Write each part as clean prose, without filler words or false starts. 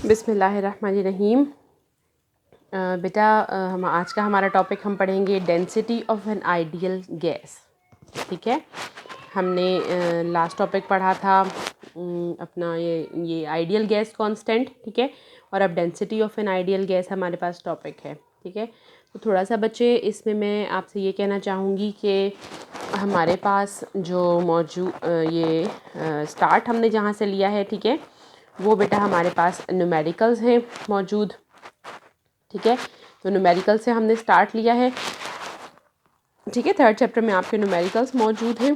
बिस्मिल्लाहिर्रहमानिर्रहीम। बेटा हम आज का हमारा टॉपिक हम पढ़ेंगे density of an ideal gas. ठीक है, हमने लास्ट टॉपिक पढ़ा था अपना ये आइडियल गैस कांस्टेंट। ठीक है, और अब density of an ideal gas हमारे पास टॉपिक है। ठीक है, तो थोड़ा सा बच्चे इसमें मैं आपसे ये कहना चाहूँगी कि हमारे पास जो मौजूद ये स्टार्ट हमने जहाँ से लिया है, ठीक है, वो बेटा हमारे पास न्यूमेरिकल्स हैं मौजूद। ठीक है, तो न्यूमेरिकल से हमने स्टार्ट लिया है। ठीक है, थर्ड चैप्टर में आपके न्यूमेरिकल्स मौजूद हैं।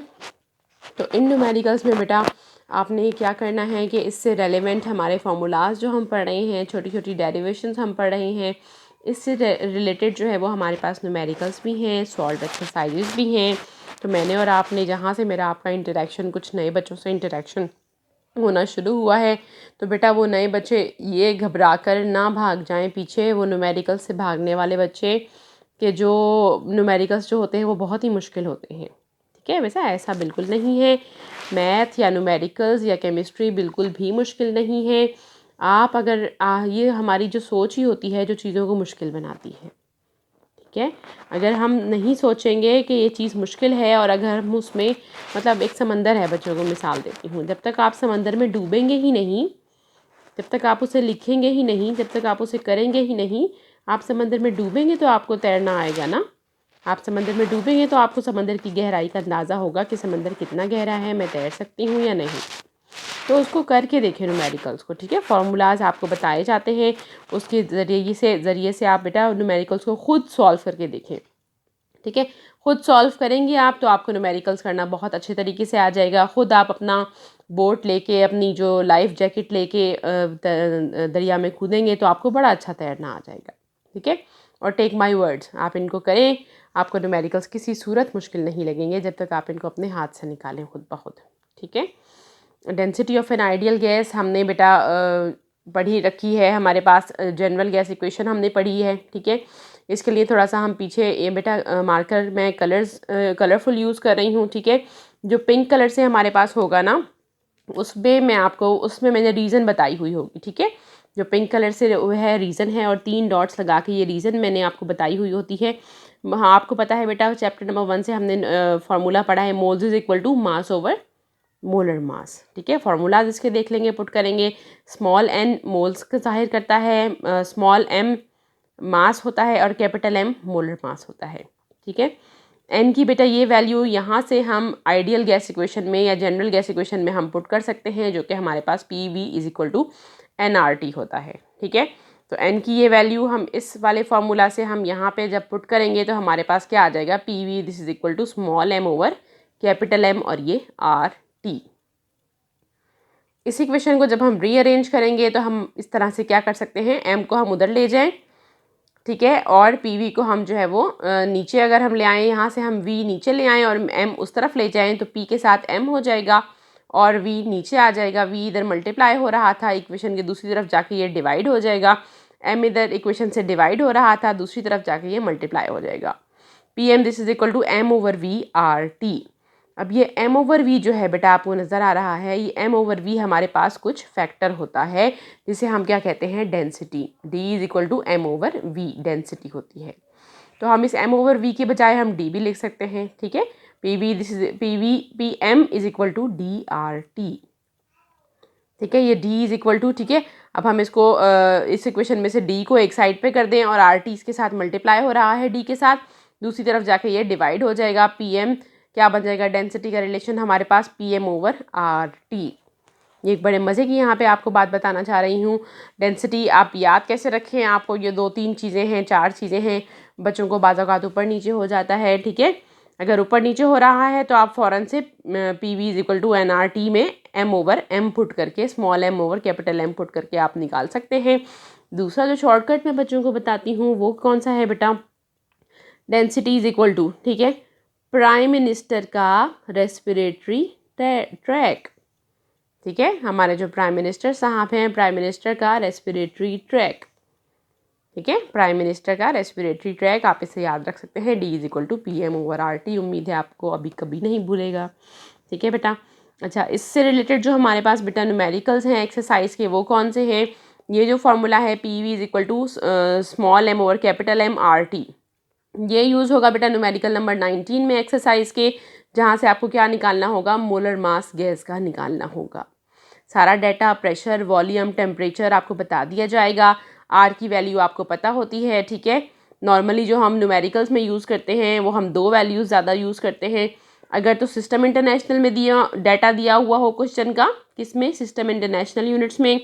तो इन न्यूमेरिकल्स में बेटा आपने क्या करना है कि इससे रेलेवेंट हमारे फार्मूलाज जो हम पढ़ रहे हैं, छोटी छोटी डेरिवेशंस हम पढ़ रहे हैं, इससे रिलेटेड जो है वो हमारे पास न्यूमेरिकल्स भी हैं, सॉल्व एक्सरसाइजेस भी हैं। तो मैंने और आपने जहाँ से मेरा आपका इंटरेक्शन, कुछ नए बच्चों से इंटरेक्शन होना शुरू हुआ है, तो बेटा वो नए बच्चे ये घबरा कर ना भाग जाएं पीछे, वो न्यूमेरिकल्स से भागने वाले बच्चे के जो न्यूमेरिकल्स जो होते हैं वो बहुत ही मुश्किल होते हैं। ठीक है, वैसा ऐसा बिल्कुल नहीं है, मैथ या न्यूमेरिकल्स या केमिस्ट्री बिल्कुल भी मुश्किल नहीं है। आप अगर ये हमारी जो सोच ही होती है जो चीज़ों को मुश्किल बनाती है। ठीक है, अगर हम नहीं सोचेंगे कि ये चीज़ मुश्किल है, और अगर हम उसमें मतलब एक समंदर है, बच्चों को मिसाल देती हूँ, जब तक आप समंदर में डूबेंगे ही नहीं, जब तक आप उसे लिखेंगे ही नहीं, जब तक आप उसे करेंगे ही नहीं, आप समंदर में डूबेंगे तो आपको तैरना आएगा ना। आप समंदर में डूबेंगे तो आपको समंदर की गहराई का अंदाज़ा होगा कि समंदर कितना गहरा है, मैं तैर सकती हूँ या नहीं। तो उसको करके देखें न्यूमेरिकल्स को। ठीक है, फार्मूलाज आपको बताए जाते हैं, उसके ज़रिए से आप बेटा न्यूमेरिकल्स को ख़ुद सॉल्व करके देखें। ठीक है, ख़ुद सॉल्व करेंगे आप तो आपको न्यूमेरिकल्स करना बहुत अच्छे तरीके से आ जाएगा। ख़ुद आप अपना बोट लेके, अपनी जो लाइफ जैकेट लेके दरिया में कूदेंगे तो आपको बड़ा अच्छा तैरना आ जाएगा। ठीक है, और टेक माय वर्ड्स, आप इनको करें, आपको न्यूमेरिकल्स किसी सूरत मुश्किल नहीं लगेंगे जब तक आप इनको अपने हाथ से निकालें खुद ब खुद। ठीक है, density of an ideal gas हमने बेटा पढ़ी रखी है, हमारे पास जनरल गैस इक्वेशन हमने पढ़ी है। ठीक है, इसके लिए थोड़ा सा हम पीछे ये बेटा मार्कर मैं कलरफुल यूज़ कर रही हूँ। ठीक है, जो पिंक कलर से हमारे पास होगा ना, उसमें मैंने रीज़न बताई हुई होगी। ठीक है, जो पिंक कलर से वो है रीज़न है, और 3 डॉट्स लगा के ये रीज़न मैंने आपको बताई हुई होती है। हाँ, आपको पता है बेटा चैप्टर नंबर 1 से हमने फार्मूला पढ़ा है, moles is equal to mass over molar mass. ठीक है, फार्मूलाज इसके देख लेंगे, पुट करेंगे। स्मॉल n मोल्स का जाहिर करता है, स्मॉल m मास होता है, और कैपिटल M मोलर मास होता है। ठीक है, n की बेटा ये वैल्यू यहाँ से हम आइडियल गैस इक्वेशन में या जनरल गैस इक्वेशन में हम पुट कर सकते हैं, जो कि हमारे पास PV is equal to nRT होता है। ठीक है, तो n की ये वैल्यू हम इस वाले फार्मूला से हम यहाँ पे जब पुट करेंगे तो हमारे पास क्या आ जाएगा, PV this is equal to small m over capital M, और ये RT। इस इक्वेशन को जब हम रीअरेंज करेंगे तो हम इस तरह से क्या कर सकते हैं, m को हम उधर ले जाएं, ठीक है, और PV को हम जो है वो नीचे अगर हम ले आएँ, यहाँ से हम V नीचे ले आएँ और m उस तरफ ले जाएं, तो P के साथ m हो जाएगा और V नीचे आ जाएगा। V इधर मल्टीप्लाई हो रहा था, इक्वेशन के दूसरी तरफ जाके ये डिवाइड हो जाएगा। m इधर इक्वेशन से डिवाइड हो रहा था, दूसरी तरफ जाके ये मल्टीप्लाई हो जाएगा। PM this is equal to m over V RT। अब ये m ओवर v जो है बेटा आपको नज़र आ रहा है, ये m ओवर v हमारे पास कुछ फैक्टर होता है जिसे हम क्या कहते हैं, density. d is equal to m over v density होती है। तो हम इस m ओवर v के बजाय हम d भी लिख सकते हैं। ठीक है, pm is equal to DRT। ठीक है, ये d इज इक्वल टू, ठीक है, अब हम इसको इस इक्वेशन में से d को एक साइड पे कर दें और RT इसके साथ मल्टीप्लाई हो रहा है d के साथ, दूसरी तरफ जाके ये डिवाइड हो जाएगा। PM क्या बन जाएगा, डेंसिटी का रिलेशन हमारे पास PM ओवर RT। ये एक बड़े मज़े की यहाँ पे आपको बात बताना चाह रही हूँ। डेंसिटी आप याद कैसे रखें, आपको ये 2-3 चीज़ें हैं, 4 चीज़ें हैं, बच्चों को बाज़ औक़ात ऊपर नीचे हो जाता है। ठीक है, अगर ऊपर नीचे हो रहा है तो आप फ़ौरन से PV is equal to nRT में m ओवर m पुट करके, small m over capital M put करके आप निकाल सकते हैं। दूसरा जो शॉर्टकट मैं बच्चों को बताती हूँ वो कौन सा है बेटा, डेंसिटी इज इक्वल टू, ठीक है, प्राइम मिनिस्टर का रेस्पिरेटरी ट्रैक। ठीक है, हमारे जो प्राइम मिनिस्टर साहब हैं, प्राइम मिनिस्टर का रेस्पिरेटरी ट्रैक। ठीक है, प्राइम मिनिस्टर का रेस्पिरेटरी ट्रैक आप इसे याद रख सकते हैं, D is equal to PM over RT। उम्मीद है आपको अभी कभी नहीं भूलेगा। ठीक है बेटा, अच्छा, इससे रिलेटेड जो हमारे पास बेटा न्यूमेरिकल्स हैं एक्सरसाइज के, वो कौन से हैं, ये जो फार्मूला है PV is equal to small m over capital M RT, ये यूज़ होगा बेटा न्यूमेरिकल नंबर 19 में एक्सरसाइज के, जहाँ से आपको क्या निकालना होगा, मोलर मास गैस का निकालना होगा। सारा डाटा प्रेशर, वॉल्यूम, टेम्परेचर आपको बता दिया जाएगा। आर की वैल्यू आपको पता होती है, ठीक है। नॉर्मली जो हम न्यूमेरिकल्स में यूज़ करते हैं वो हम 2 वैल्यूज़ ज़्यादा यूज़ करते हैं। अगर तो सिस्टम इंटरनेशनल में दिया डाटा दिया हुआ हो क्वेश्चन का, किसमें, सिस्टम इंटरनेशनल यूनिट्स में,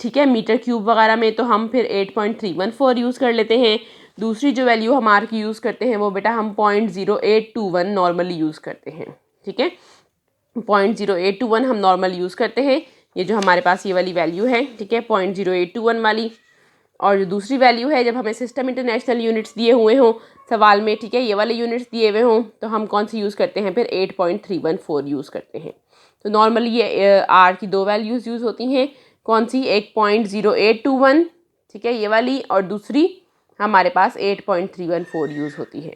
ठीक है, मीटर क्यूब वगैरह में, तो हम फिर 8.314 यूज़ कर लेते हैं। दूसरी जो वैल्यू हम आर की यूज़ करते हैं वो बेटा हम 0.0821 नॉर्मली यूज़ करते हैं, ठीक है। 0.0821 हम नॉर्मल यूज़ करते हैं। ये जो हमारे पास ये वाली वैल्यू है, ठीक है, 0.0821 वाली। और जो दूसरी वैल्यू है, जब हमें सिस्टम इंटरनेशनल यूनिट्स दिए हुए हों सवाल में, ठीक है, ये वाले यूनिट्स दिए हुए हों, तो हम कौन सी यूज़ करते हैं, फिर 8.314 यूज़ करते हैं। तो नॉर्मली ये आर की 2 वैल्यूज़ यूज़ होती हैं। कौन सी, एक 0.0821, ठीक है, ये वाली, और दूसरी हमारे पास 8.314 यूज़ होती है।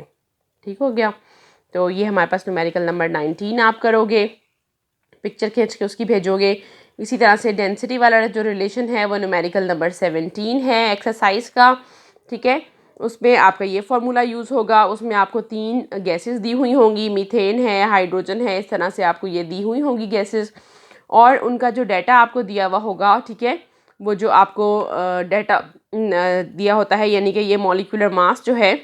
ठीक हो गया। तो ये हमारे पास न्यूमेरिकल नंबर 19 आप करोगे, पिक्चर खींच के उसकी भेजोगे। इसी तरह से डेंसिटी वाला जो रिलेशन है वो न्यूमेरिकल नंबर 17 है एक्सरसाइज का, ठीक है। उसमें आपका ये फार्मूला यूज़ होगा। उसमें आपको 3 गैसेस दी हुई होंगी, मीथेन है, हाइड्रोजन है, इस तरह से आपको ये दी हुई होंगी गैसेस, और उनका जो डाटा आपको दिया हुआ होगा, ठीक है, वो जो आपको डाटा दिया होता है, यानी कि ये मॉलिक्यूलर मास जो है,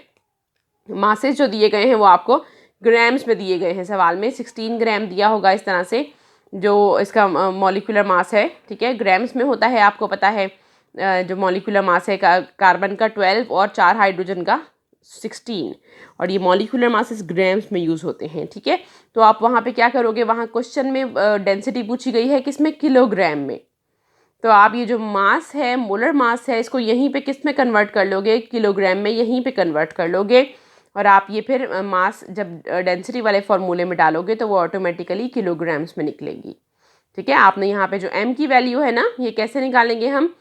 मासेस जो दिए गए हैं वो आपको ग्राम्स में दिए गए हैं। सवाल में 16 ग्राम दिया होगा इस तरह से, जो इसका मॉलिक्यूलर मास है, ठीक है, ग्राम्स में होता है। आपको पता है जो मॉलिक्यूलर मास है कार्बन का 12 और 4 हाइड्रोजन का 16, और ये मॉलिक्यूलर मासेस ग्राम्स में यूज़ होते हैं, ठीक है। तो आप वहाँ पे क्या करोगे, वहाँ क्वेश्चन में डेंसिटी पूछी गई है किसमें, किलोग्राम में। तो आप ये जो मास है, मोलर मास है, इसको यहीं पे किस में कन्वर्ट कर लोगे, किलोग्राम में, यहीं पे कन्वर्ट कर लोगे। और आप ये फिर मास जब डेंसिटी वाले फॉर्मूले में डालोगे तो वो ऑटोमेटिकली किलोग्राम्स में निकलेगी, ठीक है। आपने यहाँ पे जो m की वैल्यू है ना, ये कैसे निकालेंगे हम,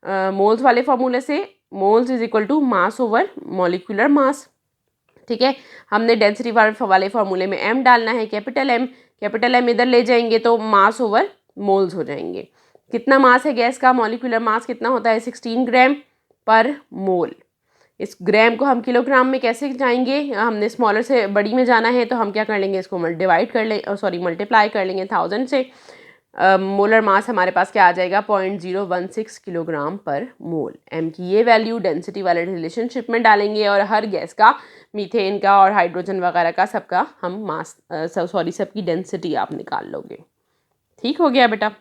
मोल्स वाले फॉर्मूले से। Moles is equal to mass over molecular mass, ठीक है। हमने डेंसिटी वाले फॉर्मूले में m डालना है, कैपिटल M इधर ले जाएंगे तो मास ओवर मोल्स हो जाएंगे। कितना मास है गैस का, मॉलिक्यूलर मास कितना होता है, 16 ग्राम पर मोल। इस ग्राम को हम किलोग्राम में कैसे जाएंगे, हमने स्मॉलर से बड़ी में जाना है, तो हम क्या कर लेंगे, इसको डिवाइड कर ले, मल्टीप्लाई कर लेंगे 1000 से। मोलर मास हमारे पास क्या आ जाएगा, 0.016 किलोग्राम पर मोल। m की ये वैल्यू डेंसिटी वाले रिलेशनशिप में डालेंगे, और हर गैस का, मीथेन का और हाइड्रोजन वगैरह का, सबका हम मास सबकी डेंसिटी आप निकाल लोगे। ठीक हो गया बेटा।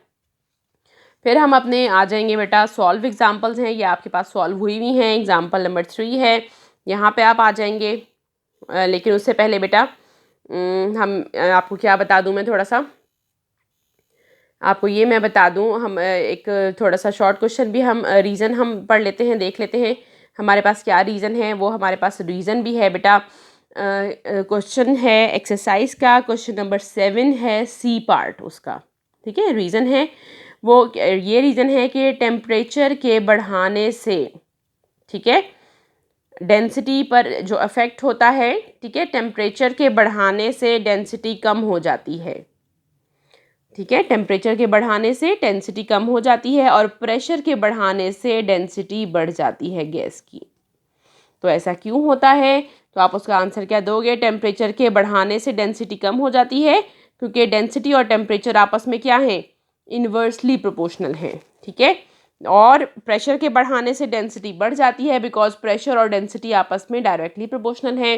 फिर हम अपने आ जाएंगे बेटा, सॉल्व एग्जाम्पल्स हैं, ये आपके पास सॉल्व हुई हुई हैं। एग्जाम्पल नंबर 3 है, यहाँ पे आप आ जाएंगे। लेकिन उससे पहले बेटा हम आपको क्या बता दूँ, मैं थोड़ा सा आपको ये मैं बता दूँ, हम एक थोड़ा सा शॉर्ट क्वेश्चन भी हम रीज़न हम पढ़ लेते हैं, देख लेते हैं हमारे पास क्या रीज़न है। वो हमारे पास रीज़न भी है बेटा। क्वेश्चन है एक्सरसाइज का, क्वेश्चन नंबर 7 है, सी पार्ट उसका, ठीक है। रीज़न है वो, ये रीज़न है कि टेम्परेचर के बढ़ाने से, ठीक है, डेंसिटी पर जो अफेक्ट होता है, ठीक है, टेम्परेचर के बढ़ाने से डेंसिटी कम हो जाती है, ठीक है। टेम्परेचर के बढ़ाने से डेंसिटी कम हो जाती है, और प्रेशर के बढ़ाने से डेंसिटी बढ़ जाती है गैस की। तो ऐसा क्यों होता है, तो आप उसका आंसर क्या दोगे, टेम्परेचर के बढ़ाने से डेंसिटी कम हो जाती है क्योंकि डेंसिटी और टेम्परेचर आपस में क्या है, इन्वर्सली प्रोपोर्शनल है, ठीक है। और प्रेशर के बढ़ाने से डेंसिटी बढ़ जाती है बिकॉज प्रेशर और डेंसिटी आपस में डायरेक्टली प्रोपोर्शनल है।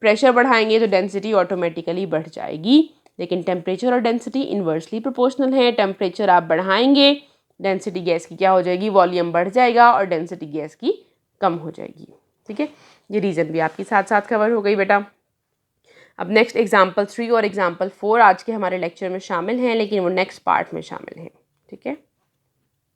प्रेशर बढ़ाएंगे तो डेंसिटी ऑटोमेटिकली बढ़ जाएगी, लेकिन टेम्परेचर और डेंसिटी इन्वर्सली प्रोपोर्शनल है। टेम्परेचर आप बढ़ाएंगे, डेंसिटी गैस की क्या हो जाएगी, वॉल्यूम बढ़ जाएगा, और डेंसिटी गैस की कम हो जाएगी, ठीक है। ये रीज़न भी आपकी साथ साथ कवर हो गई बेटा। अब नेक्स्ट एग्जाम्पल 3 और एग्जाम्पल 4 आज के हमारे लेक्चर में शामिल हैं, लेकिन वो नेक्स्ट पार्ट में शामिल हैं, ठीक है।